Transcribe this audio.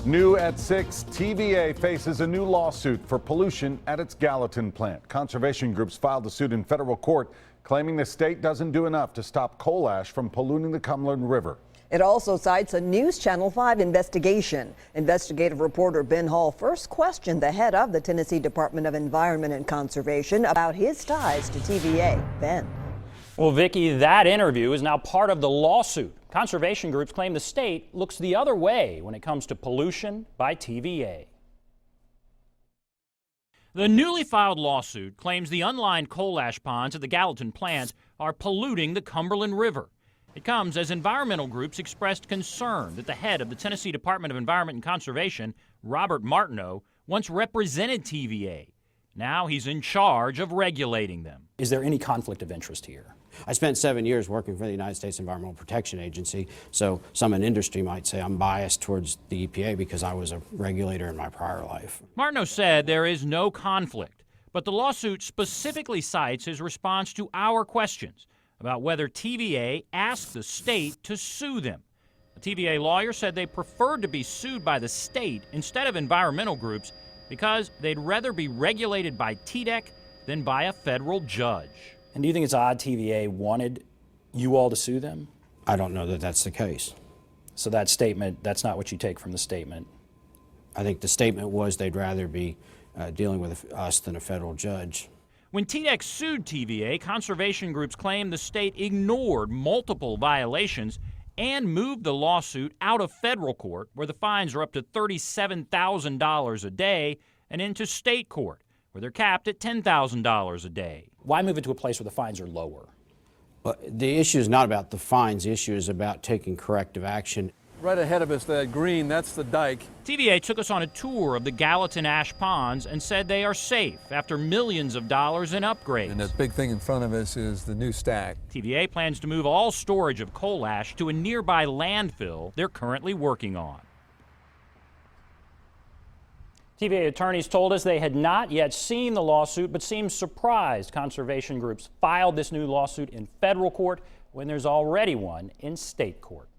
New at 6, TVA faces a new lawsuit for pollution at its Gallatin plant. Conservation groups filed a suit in federal court claiming the state doesn't do enough to stop coal ash from polluting the Cumberland River. It also cites a News Channel 5 investigation. Investigative reporter Ben Hall first questioned the head of the Tennessee Department of Environment and Conservation about his ties to TVA. Ben. Well, Vicki, that interview is now part of the lawsuit. Conservation groups claim the state looks the other way when it comes to pollution by TVA. The newly filed lawsuit claims the unlined coal ash ponds at the Gallatin plant are polluting the Cumberland River. It comes as environmental groups expressed concern that the head of the Tennessee Department of Environment and Conservation, Robert Martineau, once represented TVA. Now he's in charge of regulating them. Is there any conflict of interest here? I spent 7 years working for the United States Environmental Protection Agency, so some in industry might say I'm biased towards the EPA because I was a regulator in my prior life. Martineau said there is no conflict, but the lawsuit specifically cites his response to our questions about whether TVA asked the state to sue them. A TVA lawyer said they preferred to be sued by the state instead of environmental groups because they'd rather be regulated by TDEC than by a federal judge. And do you think it's odd TVA wanted you all to sue them? I don't know that that's the case. So that statement, that's not what you take from the statement? I think the statement was they'd rather be dealing with us than a federal judge. When TDEC sued TVA, conservation groups claimed the state ignored multiple violations and moved the lawsuit out of federal court, where the fines are up to $37,000 a day, and into state court, where they're capped at $10,000 a day. Why move it to a place where the fines are lower? Well, the issue is not about the fines. The issue is about taking corrective action. Right ahead of us, that green, that's the dike. TVA took us on a tour of the Gallatin ash ponds and said they are safe after millions of dollars in upgrades. And the big thing in front of us is the new stack. TVA plans to move all storage of coal ash to a nearby landfill they're currently working on. TVA attorneys told us they had not yet seen the lawsuit, but seemed surprised conservation groups filed this new lawsuit in federal court when there's already one in state court.